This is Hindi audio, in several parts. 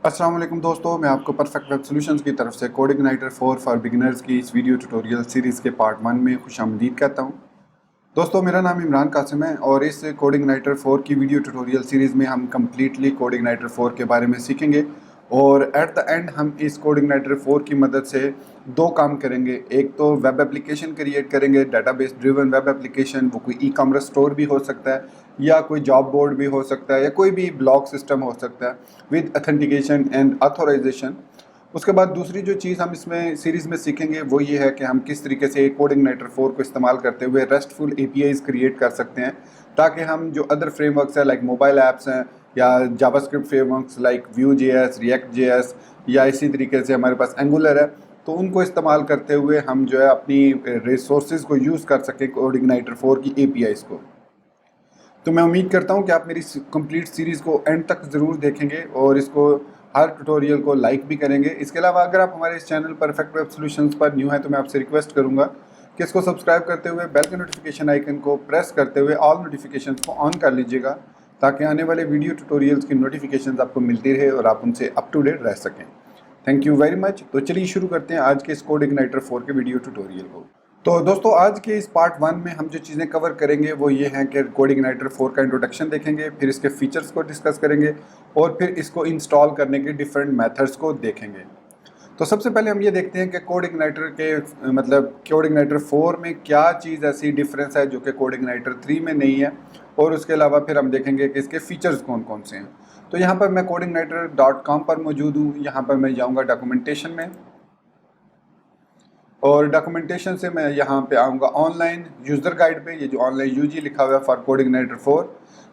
अस्सलाम वालेकुम दोस्तों, मैं आपको परफेक्ट वेब सॉल्यूशंस की तरफ से कोडिंग नाइटर 4 फॉर बिगिनर्स की इस वीडियो ट्यूटोरियल सीरीज़ के पार्ट 1 में खुशामदीद कहता हूं। दोस्तों, मेरा नाम इमरान कासिम है और इस कोडिंग नाइटर 4 की वीडियो ट्यूटोरियल सीरीज़ में हम कम्प्लीटली कोडिंग नाइटर 4 के बारे में सीखेंगे और एट द एंड हम इस कोडिंग नाइटर 4 की मदद से दो काम करेंगे। एक तो वेब एप्लीकेशन क्रिएट करेंगे, डाटाबेस ड्रिवन वेब एप्लीकेशन। वो कोई ई कॉमर्स स्टोर भी हो सकता है या कोई जॉब बोर्ड भी हो सकता है या कोई भी ब्लॉग सिस्टम हो सकता है विद ऑथेंटिकेशन एंड ऑथोराइजेशन। उसके बाद दूसरी जो चीज़ हम इसमें सीरीज़ में सीखेंगे वो ये है कि हम किस तरीके से कोडिंग नाइटर 4 को इस्तेमाल करते हुए रेस्टफुल एपीआईज क्रिएट कर सकते हैं, ताकि हम जो अदर फ्रेमवर्क्स हैं लाइक मोबाइल ऐप्स हैं या JavaScript frameworks like Vue JS, react JS या इसी तरीके से हमारे पास एंगुलर है, तो उनको इस्तेमाल करते हुए हम जो है अपनी रिसोर्सेज को यूज़ कर सकें कोडिंग नाइटर 4 की एपीआईज को। तो मैं उम्मीद करता हूँ कि आप मेरी कंप्लीट सीरीज़ को एंड तक ज़रूर देखेंगे और इसको हर ट्यूटोरियल को लाइक भी करेंगे। इसके अलावा अगर आप हमारे इस चैनल परफेक्ट वेब सॉल्यूशंस पर न्यू हैं तो मैं आपसे रिक्वेस्ट करूँगा कि इसको सब्सक्राइब करते हुए बेल के नोटिफिकेशन आइकन को प्रेस करते हुए ऑल नोटिफिकेशन को ऑन कर लीजिएगा, ताकि आने वाले वीडियो ट्यूटोरियल्स की नोटिफिकेशन आपको मिलती रहे और आप उनसे अप टू डेट रह सकें। Thank you very much. तो चलिए शुरू करते हैं आज के इस कोडिंग नाइटर 4 के वीडियो ट्यूटोरियल को। तो दोस्तों, आज के इस पार्ट 1 में हम जो चीज़ें कवर करेंगे वो ये हैं कि कोडिंग नाइटर 4 का इंट्रोडक्शन देखेंगे, फिर इसके फीचर्स को डिस्कस करेंगे और फिर इसको इंस्टॉल करने के डिफरेंट मेथड्स को देखेंगे। तो सबसे पहले हम ये देखते हैं कि कोडिंग नाइटर के मतलब कोडिंग नाइटर 4 में क्या चीज़ ऐसी डिफरेंस है जो कि कोडिंग नाइटर 3 में नहीं है, और उसके अलावा फिर हम देखेंगे कि इसके फीचर्स कौन कौन से हैं। तो यहाँ पर मैं coordinator.com पर मौजूद हूँ। यहाँ पर मैं जाऊँगा डॉक्यूमेंटेशन में और डॉक्यूमेंटेशन से मैं यहाँ पे आऊँगा ऑनलाइन यूज़र गाइड पे। ये जो ऑनलाइन यूजी लिखा हुआ है for CodeIgniter 4।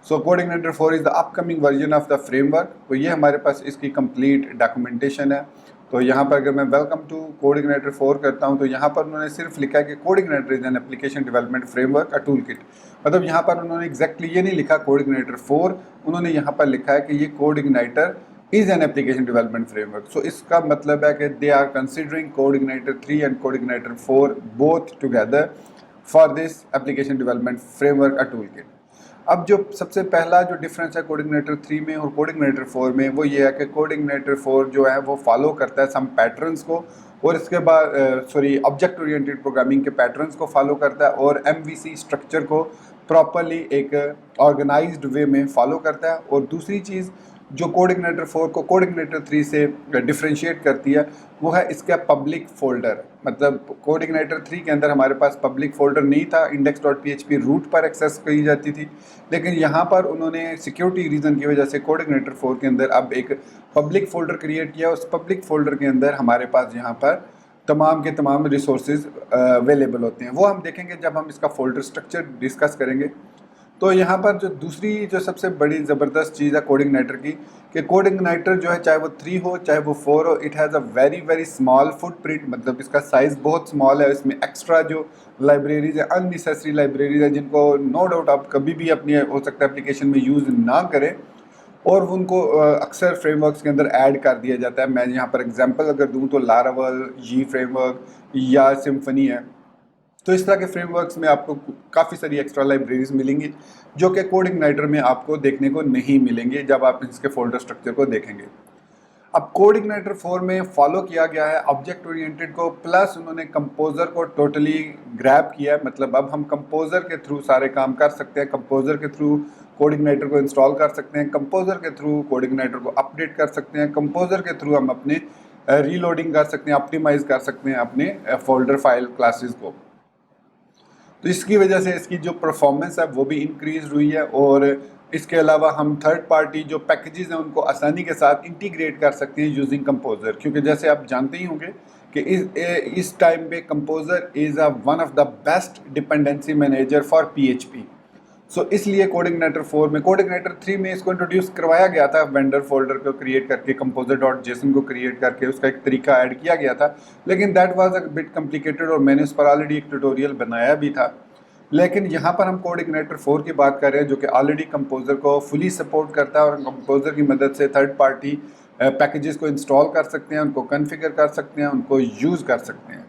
So CodeIgniter 4 is the upcoming version of the framework. तो ये हमारे पास इसकी कंप्लीट डॉक्यूमेंटेशन है। तो यहाँ पर अगर मैं वेलकम टू कोडिंग नाइटर 4 करता हूँ तो यहाँ पर उन्होंने सिर्फ लिखा है कि CodeIgniter is an application development framework a tool kit. मतलब यहाँ पर उन्होंने एग्जैक्टली ये नहीं लिखा कोडिंग नाइटर 4, उन्होंने यहाँ पर लिखा है कि ये CodeIgniter is an application development framework. So इसका मतलब है कि they are considering CodeIgniter 3 and CodeIgniter 4 both together for this application development framework a toolkit. अब जो सबसे पहला जो डिफरेंस है कोडिंगनेटर 3 में और कोडिंगनेटर 4 में वो ये है कि कोडिंगनेटर 4 जो है वो फॉलो करता है सम पैटर्न्स को, और इसके बाद ऑब्जेक्ट ओरिएंटेड प्रोग्रामिंग के पैटर्न्स को फॉलो करता है और एमवीसी स्ट्रक्चर को प्रॉपरली एक ऑर्गेनाइज्ड वे में फॉलो करता है। और दूसरी चीज़ जो कोडिंगनेटर 4 को कोडिंगनेटर 3 से डिफ्रेंशिएट करती है वो है इसका पब्लिक फोल्डर। मतलब कोडिंगनेटर 3 के अंदर हमारे पास पब्लिक फोल्डर नहीं था, index.php रूट पर एक्सेस की जाती थी, लेकिन यहाँ पर उन्होंने सिक्योरिटी रीज़न की वजह से कोडिंगनेटर 4 के अंदर अब एक पब्लिक फोल्डर क्रिएट किया। उस पब्लिक फोल्डर के अंदर हमारे पास यहाँ पर तमाम के तमाम रिसोर्सेज अवेलेबल होते हैं। वो हम देखेंगे जब हम इसका फोल्डर स्ट्रक्चर डिस्कस करेंगे। तो यहाँ पर जो दूसरी जो सबसे बड़ी ज़बरदस्त चीज़ है कोडिंग नाइटर की, कि कोडिंग नाइटर जो है चाहे वो 3 हो चाहे वो 4 हो, it has a very very small footprint. मतलब इसका साइज़ बहुत स्मॉल है। इसमें एक्स्ट्रा जो लाइब्रेरीज है, अननेसेसरी लाइब्रेरीज है, जिनको नो डाउट आप कभी भी अपनी हो सकता है एप्लीकेशन में यूज़ ना करें, और उनको अक्सर फ्रेमवर्क्स के अंदर ऐड कर दिया जाता है। मैं यहाँ पर एग्जांपल अगर दूँ तो लारावल, जी फ्रेमवर्क या सिम्फनी है। तो इस तरह के फ्रेमवर्क्स में आपको काफ़ी सारी एक्स्ट्रा लाइब्रेरीज मिलेंगी जो कि कोडिंग नाइटर में आपको देखने को नहीं मिलेंगे जब आप इसके फोल्डर स्ट्रक्चर को देखेंगे। अब कोडिंग नाइटर 4 में फॉलो किया गया है ऑब्जेक्ट ओरिएंटेड को, प्लस उन्होंने कंपोजर को टोटली ग्रैब किया है। मतलब अब हम कंपोजर के थ्रू सारे काम कर सकते हैं, कंपोजर के थ्रू कोडिंग नाइटर को इंस्टॉल कर सकते हैं, कंपोजर के थ्रू कोडिंग नाइटर को अपडेट कर सकते हैं, कंपोजर के थ्रू हम अपने रीलोडिंग कर सकते हैं, ऑप्टिमाइज कर सकते हैं अपने फोल्डर फाइल क्लासेस को। तो इसकी वजह से इसकी जो परफॉर्मेंस है वो भी इंक्रीज हुई है, और इसके अलावा हम थर्ड पार्टी जो पैकेजेस हैं उनको आसानी के साथ इंटीग्रेट कर सकते हैं यूजिंग कंपोजर। क्योंकि जैसे आप जानते ही होंगे कि इस टाइम पे composer is one of the best dependency manager for PHP. So इसलिए कोडिंगनेटर 4 में, कोडिंगनेटर 3 में इसको इंट्रोड्यूस करवाया गया था वेंडर फोल्डर को क्रिएट करके, composer.json को क्रिएट करके उसका एक तरीका ऐड किया गया था, लेकिन that was a bit complicated और मैंने उस पर ऑलरेडी एक ट्यूटोरियल बनाया भी था। लेकिन यहाँ पर हम कोडिंगनेटर 4 की बात कर रहे हैं जो कि ऑलरेडी कंपोजर को फुली सपोर्ट करता है, और कंपोजर की मदद से थर्ड पार्टी पैकेजेस को इंस्टॉल कर सकते हैं, उनको कन्फिगर कर सकते हैं, उनको यूज़ कर सकते हैं।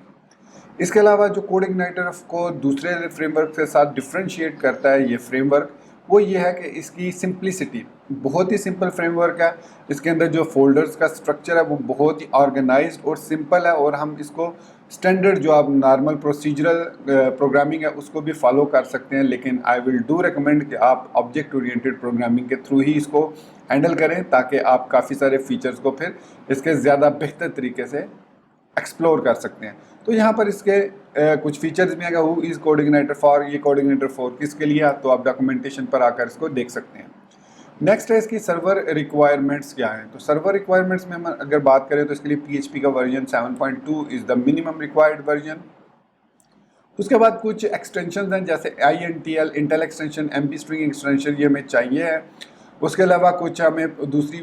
इसके अलावा जो कोडिंग नाइटर को दूसरे फ्रेमवर्क के साथ डिफ्रेंशिएट करता है ये फ्रेमवर्क, वो ये है कि इसकी सिंप्लिसिटी, बहुत ही सिंपल फ्रेमवर्क है। इसके अंदर जो फोल्डर्स का स्ट्रक्चर है वो बहुत ही ऑर्गेनाइज्ड और सिंपल है, और हम इसको स्टैंडर्ड जो आप नॉर्मल प्रोसीजरल प्रोग्रामिंग है उसको भी फॉलो कर सकते हैं, लेकिन आई विल डू रिकमेंड कि आप ऑब्जेक्ट ओरिएंटेड प्रोग्रामिंग के थ्रू ही इसको हैंडल करें, ताकि आप काफ़ी सारे फीचर्स को फिर इसके ज़्यादा बेहतर तरीके से एक्सप्लोर कर सकते हैं। तो यहाँ पर इसके कुछ फीचर्स भी हैं। हु इज़ कोऑर्डिनेटर फॉर, ये कोऑर्डिनेटर फॉर किसके लिए है, तो आप डॉक्यूमेंटेशन पर आकर इसको देख सकते हैं। नेक्स्ट है इसकी सर्वर रिक्वायरमेंट्स क्या हैं। तो सर्वर रिक्वायरमेंट्स में हम अगर बात करें तो इसके लिए PHP का version 7.2 is the minimum required version. उसके बाद कुछ एक्सटेंशन हैं जैसे INTL, Intel extension, MP string extension, ये हमें चाहिए है। उसके अलावा कुछ हमें दूसरी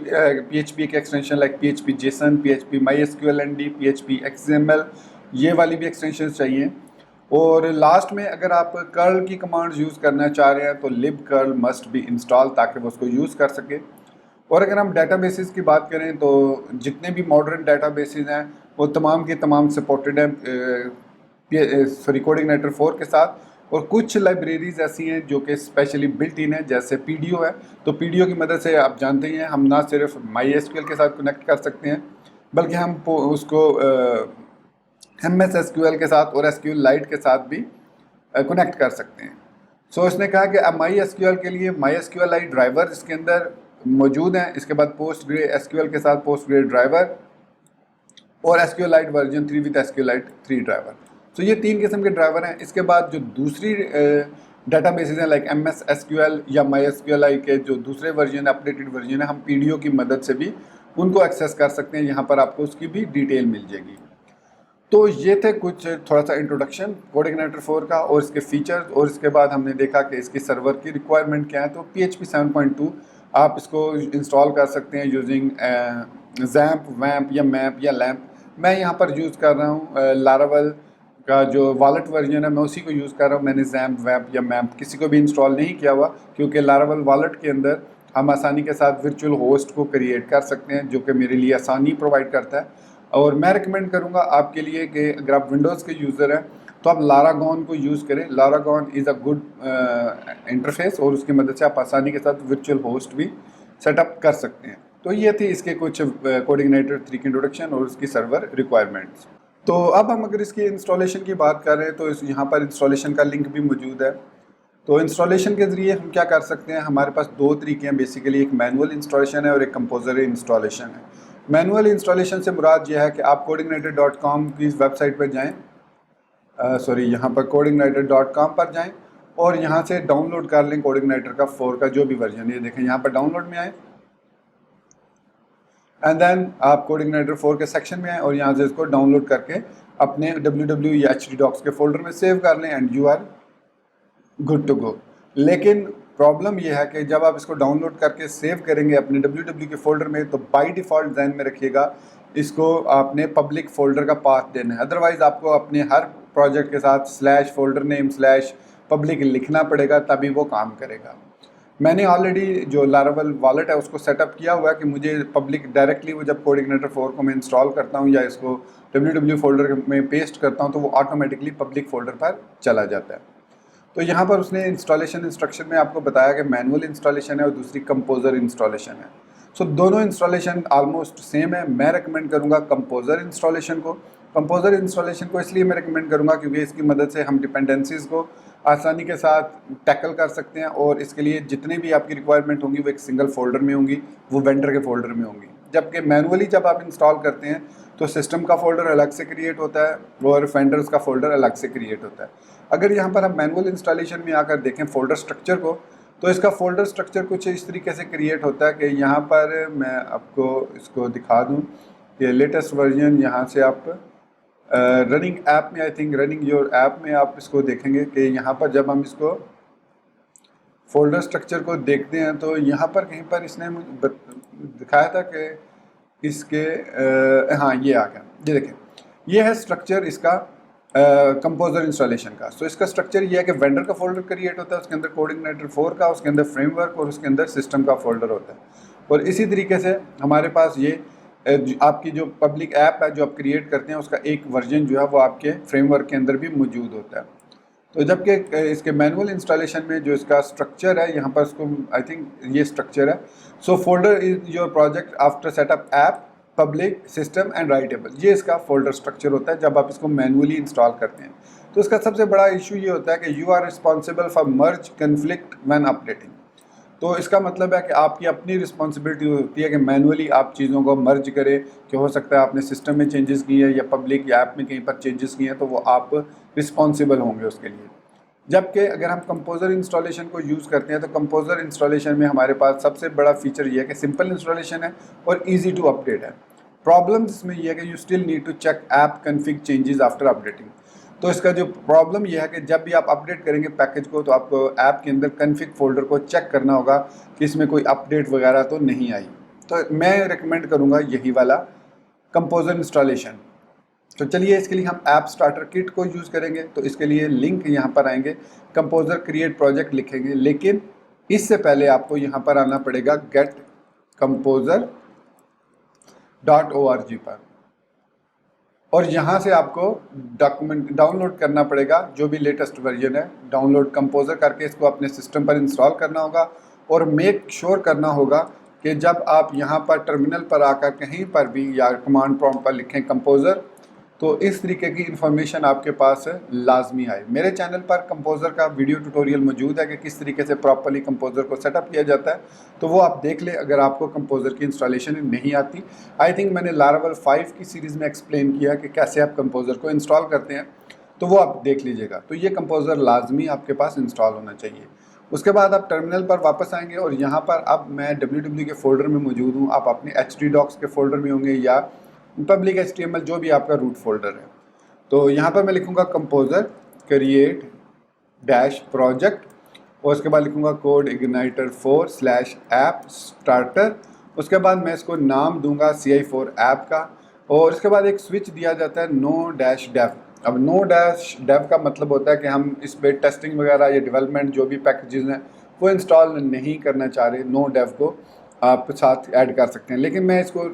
PHP के extension like PHP JSON, PHP MySQLND, PHP XML, ये वाली भी एक्सटेंशन चाहिए। और लास्ट में अगर आप कर्ल की कमांड्स यूज़ करना चाह रहे हैं तो libcurl मस्ट बी इंस्टॉल, ताकि वो उसको यूज़ कर सके। और अगर हम डेटाबेसेस की बात करें तो जितने भी मॉडर्न डेटाबेसेस हैं वो तमाम के तमाम सपोर्टेड हैं कोऑर्डिनेटर 4 के साथ। और कुछ लाइब्रेरीज ऐसी हैं जो कि स्पेशली बिल्ट इन है, जैसे PDO है। तो PDO की मदद से आप जानते हैं हम ना सिर्फ MySQL के साथ कनेक्ट कर सकते हैं, बल्कि हम उसको MS SQL के साथ और SQLite के साथ भी कनेक्ट कर सकते हैं। सो इसने कहा कि MySQL के लिए MySQLite ड्राइवर इसके अंदर मौजूद हैं। इसके बाद PostgreSQL के साथ PostgreSQL ड्राइवर और SQLite version 3 with SQLite 3 driver. तो ये 3 किस्म के ड्राइवर हैं। इसके बाद जो दूसरी डेटाबेसेस हैं लाइक MS SQL या MySQLite के जो दूसरे वर्जन, अपडेटेड वर्जन है, हम PDO की मदद से भी उनको एक्सेस कर सकते हैं। यहाँ पर आपको उसकी भी डिटेल मिल जाएगी। तो ये थे कुछ थोड़ा सा इंट्रोडक्शन कोऑर्डिनेटर 4 का और इसके फीचर्स। और इसके बाद हमने देखा कि इसकी सर्वर की रिक्वायरमेंट क्या है। तो PHP 7.2 आप इसको इंस्टॉल कर सकते हैं यूजिंग XAMPP, WAMP या MAMP या LAMP। मैं यहाँ पर यूज़ कर रहा हूँ लारावेल का जो वॉलेट वर्जन है, मैं उसी को यूज़ कर रहा हूँ। मैंने XAMPP, WAMP या MAMP किसी को भी इंस्टॉल नहीं किया हुआ, क्योंकि लारावेल वॉलेट के अंदर हम आसानी के साथ वर्चुअल होस्ट को क्रिएट कर सकते हैं, जो कि मेरे लिए आसानी प्रोवाइड करता है। और मैं रिकमेंड करूंगा आपके लिए कि अगर आप विंडोज़ के यूज़र हैं तो आप लारागॉन को यूज़ करें। लारागॉन इज़ अ गुड इंटरफेस, और उसकी मदद से आप आसानी के साथ वर्चुअल होस्ट भी सेटअप कर सकते हैं। तो ये थी इसके कुछ कोऑर्डिनेटर 3 की इंट्रोडक्शन और उसकी सर्वर रिक्वायरमेंट्स। तो अब हम अगर इसकी इंस्टॉलेशन की बात कर रहे हैं तो यहाँ पर इंस्टॉलेशन का लिंक भी मौजूद है। तो इंस्टॉलेशन के ज़रिए हम क्या कर सकते हैं, हमारे पास 2 तरीके हैं बेसिकली, एक मैनुअल इंस्टॉलेशन है और एक कंपोजर इंस्टॉलेशन है। मैनुअल इंस्टॉलेशन से मुराद यह है कि आप coordinator.com की इस वेबसाइट पर जाएं, यहाँ पर coordinator.com पर जाएं और यहाँ से डाउनलोड कर लें कोऑर्डिनेटर का 4 का जो भी वर्जन। ये देखें यहाँ पर डाउनलोड में आए एंड देन आप कोऑर्डिनेटर 4 के सेक्शन में आए और यहाँ से इसको डाउनलोड करके अपने www या htdocs के फोल्डर में सेव कर लें and you are good to go. लेकिन प्रॉब्लम यह है कि जब आप इसको डाउनलोड करके सेव करेंगे अपने www के फोल्डर में, तो बाय डिफ़ॉल्ट ध्यान में रखिएगा इसको आपने पब्लिक फोल्डर का पाथ देना है। अदरवाइज़ आपको अपने हर प्रोजेक्ट के साथ /folder_name/public लिखना पड़ेगा, तभी वो काम करेगा। मैंने ऑलरेडी जो लारावेल वॉलेट है उसको सेटअप किया हुआ है कि मुझे पब्लिक डायरेक्टली वो जब कोऑर्डिनेटर 4 को मैं इंस्टॉल करता हूँ या इसको www फोल्डर में पेस्ट करता हूँ तो वो ऑटोमेटिकली पब्लिक फोल्डर पर चला जाता है। तो यहाँ पर उसने इंस्टॉलेशन इंस्ट्रक्शन में आपको बताया कि मैनुअल इंस्टॉलेशन है और दूसरी कंपोजर इंस्टॉलेशन है। सो दोनों इंस्टॉलेशन ऑलमोस्ट सेम है। मैं रेकमेंड करूँगा कंपोजर इंस्टॉलेशन को। कंपोजर इंस्टॉलेशन को इसलिए मैं रेकमेंड करूँगा क्योंकि इसकी मदद से हम डिपेंडेंसीज़ को आसानी के साथ टैकल कर सकते हैं, और इसके लिए जितने भी आपकी रिक्वायरमेंट होंगी वो एक सिंगल फोल्डर में होंगी, वो वेंडर के फोल्डर में होंगी। जबकि मैनुअली जब आप इंस्टॉल करते हैं तो सिस्टम का फोल्डर अलग से क्रिएट होता है और वेंडर्स का फोल्डर अलग से क्रिएट होता है। अगर यहाँ पर हम मैनुअल इंस्टॉलेशन में आकर देखें फोल्डर स्ट्रक्चर को, तो इसका फोल्डर स्ट्रक्चर कुछ इस तरीके से क्रिएट होता है कि यहाँ पर मैं आपको इसको दिखा दूँ कि लेटेस्ट वर्जन यहाँ से आप रनिंग ऐप में, I think running your app में आप इसको देखेंगे कि यहाँ पर जब हम इसको फोल्डर स्ट्रक्चर को देखते हैं तो यहाँ पर कहीं पर इसने दिखाया था कि इसके हाँ ये आ गया, ये देखें ये है स्ट्रक्चर इसका कंपोजर इंस्टॉलेशन का। सो इसका स्ट्रक्चर ये है कि वेंडर का फोल्डर क्रिएट होता है, उसके अंदर कोऑर्डिनेटर 4 का, उसके अंदर फ्रेमवर्क और उसके अंदर सिस्टम का फोल्डर होता है। और इसी तरीके से हमारे पास ये आपकी जो पब्लिक ऐप है जो आप क्रिएट करते हैं उसका एक वर्जन जो है वो आपके फ्रेमवर्क के अंदर भी मौजूद होता है। तो जबकि इसके मैनुअल इंस्टॉलेशन में जो इसका स्ट्रक्चर है, यहाँ पर इसको आई थिंक ये स्ट्रक्चर है। So folder is your project after setup app public system and writable, ये इसका फोल्डर स्ट्रक्चर होता है जब आप इसको मैनुअली इंस्टॉल करते हैं। तो इसका सबसे बड़ा इशू ये होता है कि you are responsible for merge conflict when updating. तो इसका मतलब है कि आपकी अपनी रिस्पॉन्सिबिलिटी होती है कि मैनुअली आप चीज़ों को मर्ज करें, कि हो सकता है आपने सिस्टम में चेंजेस किए हैं या पब्लिक या ऐप में कहीं पर चेंजेस किए हैं, तो वो आप रिस्पॉन्सिबल होंगे उसके लिए। जबकि अगर हम कंपोज़र इंस्टॉलेशन को यूज़ करते हैं तो कंपोज़र इंस्टॉलेशन में हमारे पास सबसे बड़ा फीचर ये है कि सिंपल इंस्टॉलेशन है और ईजी टू अपडेट है। प्रॉब्लम इसमें यह है कि you still need to check app config changes after updating. तो इसका जो प्रॉब्लम यह है कि जब भी आप अपडेट करेंगे पैकेज को, तो आपको ऐप के अंदर कन्फिग फोल्डर को चेक करना होगा कि इसमें कोई अपडेट वगैरह तो नहीं आई। तो मैं रिकमेंड करूँगा यही वाला कंपोज़र इंस्टॉलेशन। तो चलिए इसके लिए हम ऐप स्टार्टर किट को यूज़ करेंगे। तो इसके लिए लिंक यहाँ पर आएंगे, कंपोज़र क्रिएट प्रोजेक्ट लिखेंगे, लेकिन इससे पहले आपको यहाँ पर आना पड़ेगा getcomposer.org पर, और यहाँ से आपको डॉक्यूमेंट डाउनलोड करना पड़ेगा, जो भी लेटेस्ट वर्जन है डाउनलोड कंपोज़र करके इसको अपने सिस्टम पर इंस्टॉल करना होगा। और मेक श्योर करना होगा कि जब आप यहाँ पर टर्मिनल पर आकर कहीं पर भी या कमांड प्रॉम्प्ट पर लिखें कंपोज़र, तो इस तरीके की इन्फॉर्मेशन आपके पास लाजमी आए। मेरे चैनल पर कंपोज़र का वीडियो ट्यूटोरियल मौजूद है कि किस तरीके से प्रॉपर्ली कंपोज़र को सेटअप किया जाता है, तो वो आप देख लें अगर आपको कंपोज़र की इंस्टॉलेशन नहीं आती। आई थिंक मैंने लारावेल 5 की सीरीज़ में एक्सप्लेन किया कि कैसे आप कंपोज़र को इंस्टॉल करते हैं, तो वो आप देख लीजिएगा। तो ये कंपोज़र लाजमी आपके पास इंस्टॉल होना चाहिए। उसके बाद आप टर्मिनल पर वापस आएंगे और यहाँ पर अब मैं www के फोल्डर में मौजूद हूँ, आप अपने htdocs के फोल्डर में होंगे या पब्लिक HTML जो भी आपका रूट फोल्डर है। तो यहाँ पर मैं लिखूँगा कंपोज़र क्रिएट डैश प्रोजेक्ट और उसके बाद लिखूँगा कोड इग्नाइटर 4/ऐप स्टार्टर। उसके बाद मैं इसको नाम दूंगा CI4 ऐप का, और उसके बाद एक स्विच दिया जाता है no-dev। अब no-dev का मतलब होता है कि हम इस पर टेस्टिंग वगैरह या डेवलपमेंट जो भी पैकेजेस हैं वो इंस्टॉल नहीं करना चाह रहे, no-dev को आप साथ ऐड कर सकते हैं, लेकिन मैं इसको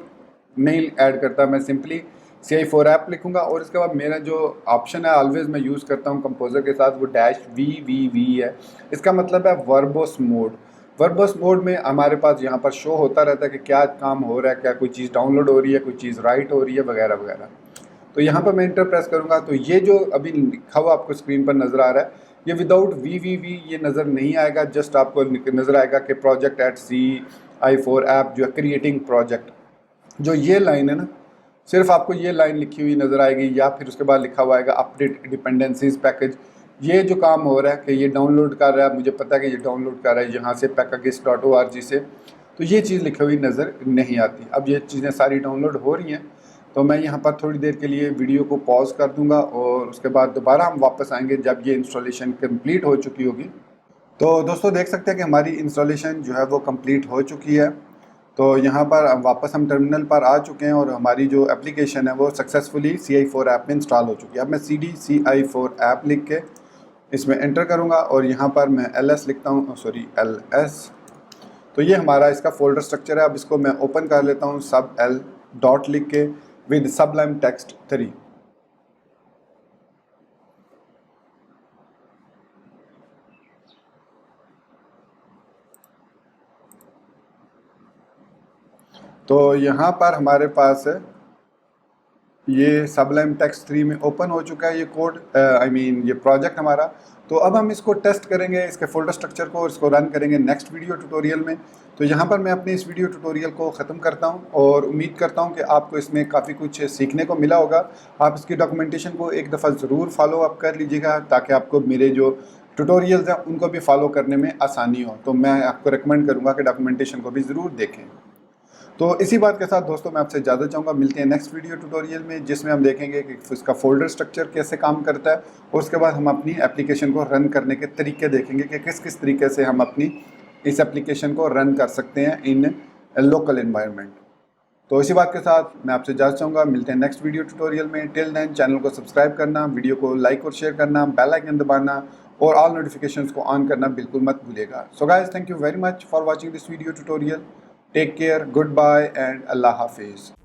नहीं ऐड करता। मैं सिंपली CI4 ऐप लिखूंगा और इसके बाद मेरा जो ऑप्शन है ऑलवेज मैं यूज़ करता हूँ कंपोज़र के साथ, वो -VVV है। इसका मतलब है वर्बोस मोड। वर्बोस मोड में हमारे पास यहाँ पर शो होता रहता है कि क्या काम हो रहा है, क्या कोई चीज़ डाउनलोड हो रही है, कोई चीज़ राइट हो रही है वगैरह वगैरह। तो यहाँ पर मैं इंटर प्रेस करूँगा तो ये जो अभी लिखा हुआ आपको स्क्रीन पर नज़र आ रहा है, ये विदाउट VVV ये नज़र नहीं आएगा। जस्ट आपको नज़र आएगा कि प्रोजेक्ट एट CI4 ऐप जो है क्रिएटिंग प्रोजेक्ट, जो ये लाइन है ना, सिर्फ आपको ये लाइन लिखी हुई नज़र आएगी, या फिर उसके बाद लिखा हुआ आएगा अपडेट डिपेंडेंसीज पैकेज। ये जो काम हो रहा है कि ये डाउनलोड कर रहा है, मुझे पता है कि ये डाउनलोड कर रहा है यहाँ से packages.org से, तो ये चीज़ लिखी हुई नज़र नहीं आती। अब ये चीज़ें सारी डाउनलोड हो रही हैं, तो मैं यहाँ पर थोड़ी देर के लिए वीडियो को पॉज कर दूँगा और उसके बाद दोबारा हम वापस आएंगे जब ये इंस्टॉलेशन कम्प्लीट हो चुकी होगी। तो दोस्तों देख सकते हैं कि हमारी इंस्टॉलेशन जो है वो कम्प्लीट हो चुकी है। तो यहाँ पर वापस हम टर्मिनल पर आ चुके हैं और हमारी जो एप्लीकेशन है वो सक्सेसफुली CI4 ऐप में इंस्टॉल हो चुकी है। अब मैं CD CI4 ऐप लिख के इसमें एंटर करूँगा और यहाँ पर मैं LS लिखता हूँ, सॉरी LS। तो ये हमारा इसका फोल्डर स्ट्रक्चर है। अब इसको मैं ओपन कर लेता हूँ सब L डॉट लिख के विद Sublime Text 3। तो यहाँ पर हमारे पास ये Sublime Text 3 में ओपन हो चुका है ये कोड, ये प्रोजेक्ट हमारा। तो अब हम इसको टेस्ट करेंगे, इसके फोल्डर स्ट्रक्चर को, और इसको रन करेंगे नेक्स्ट वीडियो ट्यूटोरियल में। तो यहाँ पर मैं अपने इस वीडियो ट्यूटोरियल को ख़त्म करता हूँ और उम्मीद करता हूँ कि आपको इसमें काफ़ी कुछ सीखने को मिला होगा। आप इसकी डॉक्यूमेंटेशन को एक दफ़ा ज़रूर फॉलो अप कर लीजिएगा ताकि आपको मेरे जो ट्यूटोरियल्स हैं उनको भी फॉलो करने में आसानी हो। तो मैं आपको रिकमेंड करूँगा कि डॉक्यूमेंटेशन को भी ज़रूर देखें। तो इसी बात के साथ दोस्तों मैं आपसे इजाज़त चाहूँगा, मिलते हैं नेक्स्ट वीडियो ट्यूटोरियल में जिसमें हम देखेंगे कि इसका फोल्डर स्ट्रक्चर कैसे काम करता है, और उसके बाद हम अपनी एप्लीकेशन को रन करने के तरीके देखेंगे कि किस किस तरीके से हम अपनी इस एप्लीकेशन को रन कर सकते हैं इन लोकल एनवायरनमेंट। तो इसी बात के साथ मैं आपसे इजाज़त चाहूँगा, मिलते हैं नेक्स्ट वीडियो ट्यूटोरियल में। टिल देन चैनल को सब्सक्राइब करना, वीडियो को लाइक और शेयर करना, बेल आइकन दबाना और ऑल नोटिफिकेशंस को ऑन करना बिल्कुल मत भूलिएगा। So guys, thank you very much for watching this video tutorial. Take care, goodbye and Allah Hafiz.